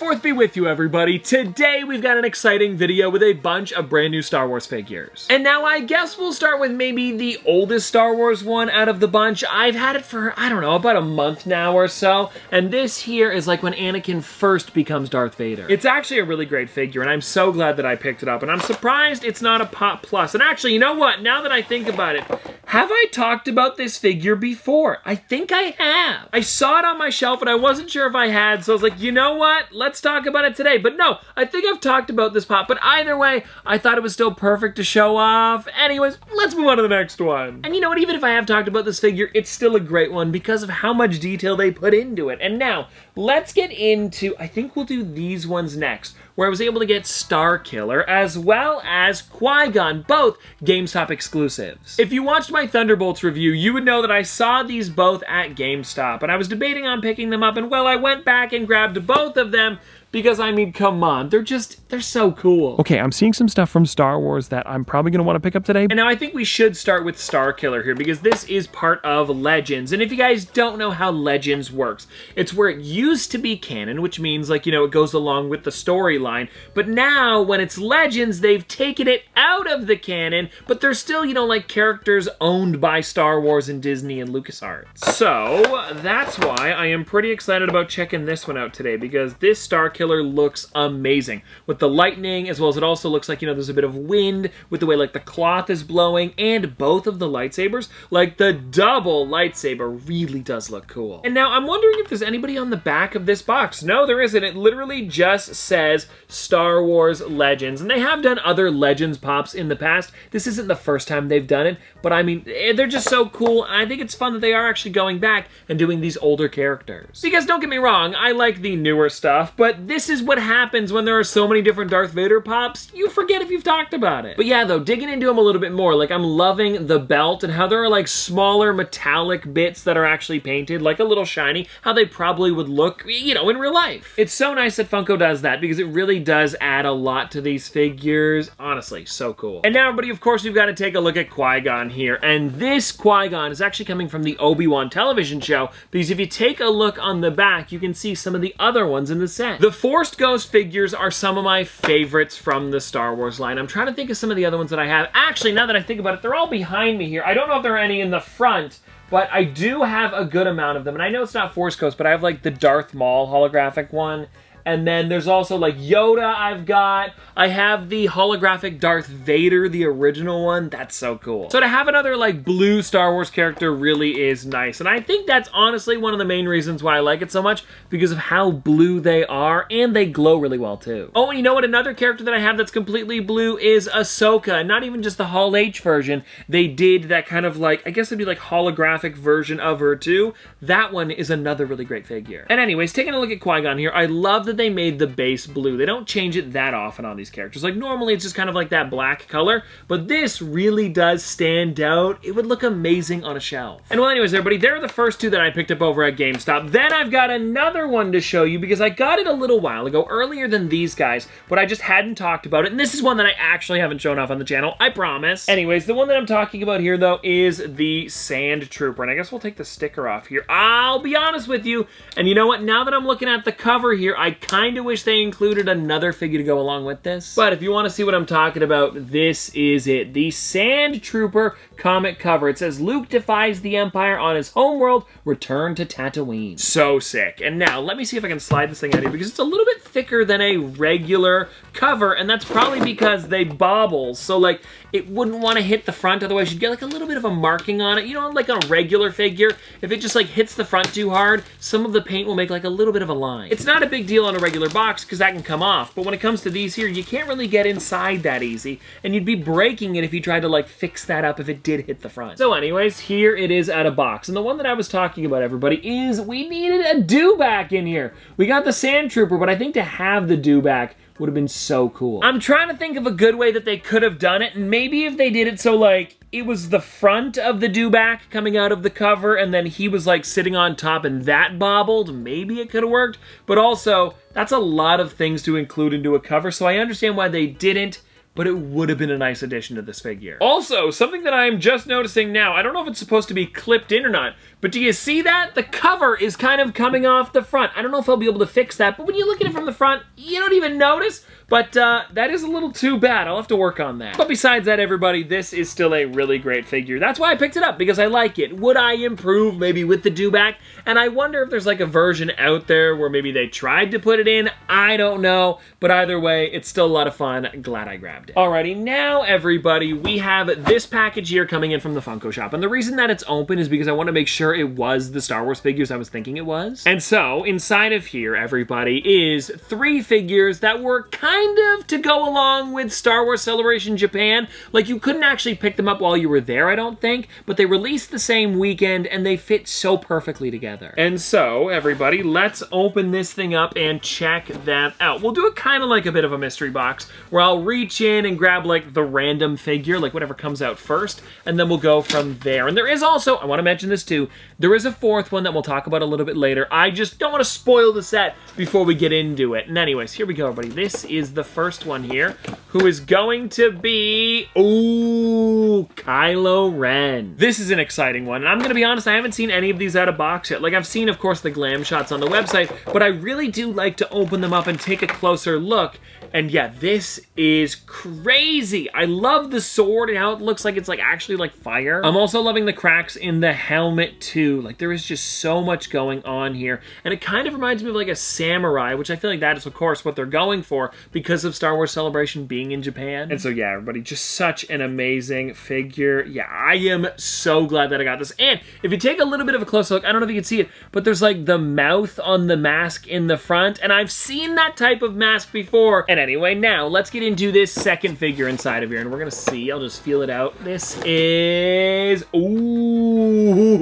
4th be with you, everybody. Today we've got an exciting video with a bunch of brand new Star Wars figures. And now I guess we'll start with maybe the oldest Star Wars one out of the bunch. I've had it for, I don't know, about a month now or so. And this here is like when Anakin first becomes Darth Vader. It's actually a really great figure, and I'm so glad that I picked it up. And I'm surprised it's not a Pop Plus. And actually, you know what? Now that I think about it, have I talked about this figure before? I think I have. I saw it on my shelf and I wasn't sure if I had, so I was like, you know what? Let's talk about it today. But no, I think I've talked about this Pop, but either way, I thought it was still perfect to show off. Anyways, let's move on to the next one. And you know what? Even if I have talked about this figure, it's still a great one because of how much detail they put into it. And now, let's get into, I think we'll do these ones next, where I was able to get Starkiller as well as Qui-Gon, both GameStop exclusives. If you watched my Thunderbolts review, you would know that I saw these both at GameStop, and I was debating on picking them up, and well, I went back and grabbed both of them because, I mean, come on, they're so cool. Okay, I'm seeing some stuff from Star Wars that I'm probably gonna wanna pick up today. And now I think we should start with Starkiller here because this is part of Legends. And if you guys don't know how Legends works, it's where it used to be canon, which means, like, you know, it goes along with the storyline. But now, when it's Legends, they've taken it out of the canon, but they're still, you know, like characters owned by Star Wars and Disney and LucasArts. So, that's why I am pretty excited about checking this one out today because this Starkiller looks amazing with the lightning, as well as it also looks like, you know, there's a bit of wind with the way like the cloth is blowing, and both of the lightsabers, like the double lightsaber, really does look cool. And now I'm wondering if there's anybody on the back of this box. No, there isn't. It literally just says Star Wars Legends, and they have done other Legends Pops in the past. This isn't the first time they've done it, but I mean, they're just so cool. I think it's fun that they are actually going back and doing these older characters. Because don't get me wrong, I like the newer stuff, but this is what happens when there are so many different Darth Vader Pops. You forget if you've talked about it. But yeah, though, digging into them a little bit more, like I'm loving the belt and how there are like smaller metallic bits that are actually painted, like a little shiny, how they probably would look, you know, in real life. It's so nice that Funko does that because it really does add a lot to these figures. Honestly, so cool. And now, everybody, of course, we've got to take a look at Qui-Gon here. And this Qui-Gon is actually coming from the Obi-Wan television show because if you take a look on the back, you can see some of the other ones in the set. The Force Ghost figures are some of my favorites from the Star Wars line. I'm trying to think of some of the other ones that I have. Actually, now that I think about it, they're all behind me here. I don't know if there are any in the front, but I do have a good amount of them. And I know it's not Force Ghost, but I have like the Darth Maul holographic one. And then there's also like Yoda I've got. I have the holographic Darth Vader, the original one. That's so cool. So to have another like blue Star Wars character really is nice. And I think that's honestly one of the main reasons why I like it so much, because of how blue they are, and they glow really well too. Oh, and you know what? Another character that I have that's completely blue is Ahsoka. Not even just the Hall H version. They did that kind of like, I guess it'd be like holographic version of her too. That one is another really great figure. And anyways, taking a look at Qui-Gon here, I love that they made the base blue. They don't change it that often on these characters. Like normally it's just kind of like that black color, but this really does stand out. It would look amazing on a shelf. And well, anyways, everybody, there are the first two that I picked up over at GameStop. Then I've got another one to show you because I got it a little while ago, earlier than these guys, but I just hadn't talked about it. And this is one that I actually haven't shown off on the channel, I promise. Anyways, the one that I'm talking about here though is the Sand Trooper. And I guess we'll take the sticker off here. I'll be honest with you, and you know what? Now that I'm looking at the cover here, I kind of wish they included another figure to go along with this. But if you want to see what I'm talking about, this is it. The Sand Trooper comic cover. It says, Luke defies the Empire on his homeworld, return to Tatooine. So sick. And now, let me see if I can slide this thing out here because it's a little bit thicker than a regular cover, and that's probably because they bobble. So, like, it wouldn't want to hit the front, otherwise you'd get, like, a little bit of a marking on it. You know, like on a regular figure, if it just, like, hits the front too hard, some of the paint will make, like, a little bit of a line. It's not a big deal on a regular box because that can come off, but when it comes to these here, you can't really get inside that easy, and you'd be breaking it if you tried to like fix that up if it did hit the front. So anyways, here it is out of box, and the one that I was talking about, everybody, is we needed a dewback in here. We got the Sand Trooper, but I think to have the dewback would have been so cool. I'm trying to think of a good way that they could have done it, and maybe if they did it so like it was the front of the dewback coming out of the cover and then he was like sitting on top and that bobbled, maybe it could have worked. But also, that's a lot of things to include into a cover, so I understand why they didn't, but it would have been a nice addition to this figure. Also, something that I'm just noticing now, I don't know if it's supposed to be clipped in or not, but do you see that? The cover is kind of coming off the front. I don't know if I'll be able to fix that, but when you look at it from the front, you don't even notice. But that is a little too bad. I'll have to work on that. But besides that, everybody, this is still a really great figure. That's why I picked it up, because I like it. Would I improve maybe with the do-back? And I wonder if there's like a version out there where maybe they tried to put it in. I don't know. But either way, it's still a lot of fun. Glad I grabbed it. Alrighty, now everybody, we have this package here coming in from the Funko shop. And the reason that it's open is because I want to make sure it was the Star Wars figures I was thinking it was. And so, inside of here, everybody, is 3 figures that were kind of to go along with Star Wars Celebration Japan. Like, you couldn't actually pick them up while you were there, I don't think, but they released the same weekend and they fit so perfectly together. And so, everybody, let's open this thing up and check that out. We'll do it kind of like a bit of a mystery box, where I'll reach in and grab, like, the random figure, like whatever comes out first, and then we'll go from there. And there is also, I want to mention this too, there is a 4th one that we'll talk about a little bit later. I just don't want to spoil the set before we get into it. And anyways, here we go, everybody. This is the first one here, who is going to be, ooh, Kylo Ren. This is an exciting one, and I'm gonna be honest, I haven't seen any of these out of box yet. Like, I've seen, of course, the glam shots on the website, but I really do like to open them up and take a closer look. And yeah, this is crazy. I love the sword and how it looks like it's like actually like fire. I'm also loving the cracks in the helmet too. Like, there is just so much going on here. And it kind of reminds me of like a samurai, which I feel like that is of course what they're going for because of Star Wars Celebration being in Japan. And so yeah, everybody, just such an amazing figure. Yeah, I am so glad that I got this. And if you take a little bit of a close look, I don't know if you can see it, but there's like the mouth on the mask in the front. And I've seen that type of mask before. And anyway, now let's get into this second figure inside of here, and we're gonna see. I'll just feel it out. This is, ooh,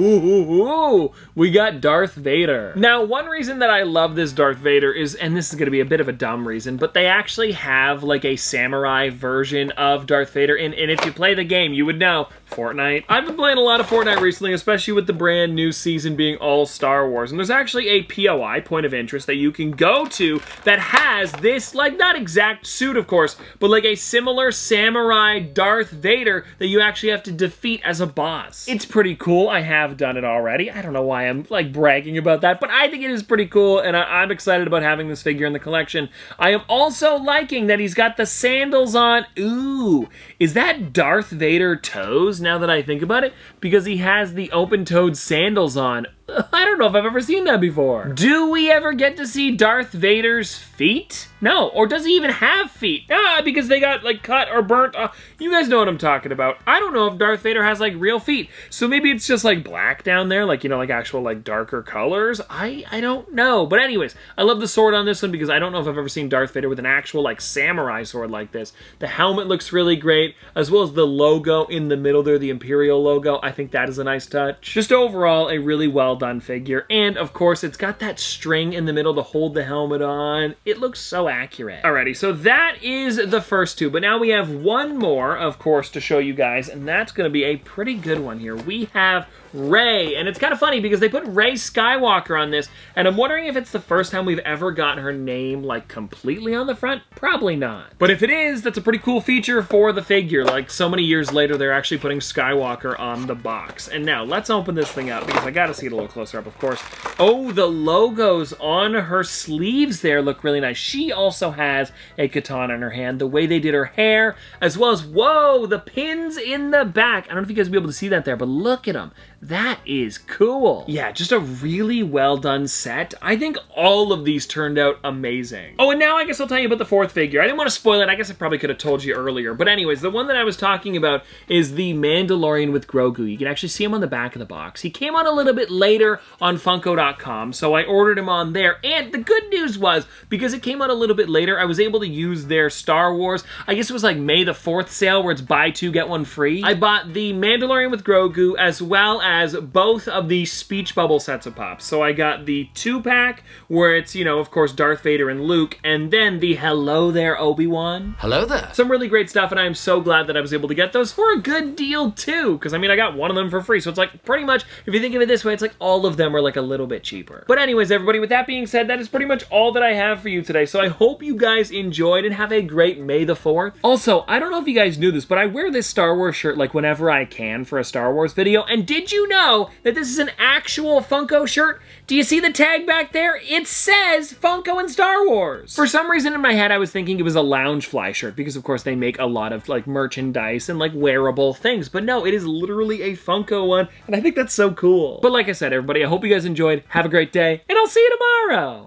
we got Darth Vader. Now, one reason that I love this Darth Vader is, and this is gonna be a bit of a dumb reason, but they actually have like a samurai version of Darth Vader, and if you play the game, you would know. Fortnite. I've been playing a lot of Fortnite recently, especially with the brand new season being all Star Wars, and there's actually a POI, point of interest, that you can go to that has this, like, not exact suit, of course, but like a similar samurai Darth Vader that you actually have to defeat as a boss. It's pretty cool. I have done it already. I don't know why I'm, like, bragging about that, but I think it is pretty cool, and I'm excited about having this figure in the collection. I am also liking that he's got the sandals on. Ooh, is that Darth Vader toes? Now that I think about it, because he has the open-toed sandals on. I don't know if I've ever seen that before. Do we ever get to see Darth Vader's feet? No, or does he even have feet? Ah, because they got like cut or burnt. You guys know what I'm talking about. I don't know if Darth Vader has like real feet. So maybe it's just like black down there, like, you know, like actual like darker colors. I don't know. But anyways, I love the sword on this one because I don't know if I've ever seen Darth Vader with an actual like samurai sword like this. The helmet looks really great, as well as the logo in the middle there, the Imperial logo. I think that is a nice touch. Just overall, a really well done figure, and of course it's got that string in the middle to hold the helmet on. It looks so accurate. Alrighty, so that is the first two, but now we have one more, of course, to show you guys, and that's going to be a pretty good one here. We have Rey, and it's kind of funny because they put Rey Skywalker on this, and I'm wondering if it's the first time we've ever gotten her name like completely on the front. Probably not. But if it is, that's a pretty cool feature for the figure. Like, so many years later, they're actually putting Skywalker on the box. And now, let's open this thing up because I gotta see it a little closer up, of course. Oh, the logos on her sleeves there look really nice. She also has a katana in her hand, the way they did her hair, as well as, whoa, the pins in the back. I don't know if you guys will be able to see that there, but look at them. That is cool. Yeah, just a really well done set. I think all of these turned out amazing. Oh, and now I guess I'll tell you about the fourth figure. I didn't want to spoil it. I guess I probably could have told you earlier. But anyways, the one that I was talking about is the Mandalorian with Grogu. You can actually see him on the back of the box. He came on a little bit later on Funko.com, so I ordered him on there. And the good news was, because it came out a little bit later, I was able to use their Star Wars, I guess it was like May the 4th sale where it's buy two, get one free. I bought the Mandalorian with Grogu as well as both of the speech bubble sets of pops. So I got the 2-pack, where it's, you know, of course, Darth Vader and Luke, and then the Hello There, Obi-Wan. Hello there. Some really great stuff, and I am so glad that I was able to get those for a good deal, too. Because, I mean, I got one of them for free, so it's like, pretty much, if you think of it this way, it's like all of them are like a little bit cheaper. But anyways, everybody, with that being said, that is pretty much all that I have for you today. So I hope you guys enjoyed and have a great May the 4th. Also, I don't know if you guys knew this, but I wear this Star Wars shirt like whenever I can for a Star Wars video. And did you know that this is an actual Funko shirt? Do you see the tag back there? It says Funko and Star Wars. For some reason in my head, I was thinking it was a Loungefly shirt because of course they make a lot of like merchandise and like wearable things. But no, it is literally a Funko one. And I think that's so cool. But like I said, everybody, I hope you guys enjoyed. Have a great day and I'll see you tomorrow.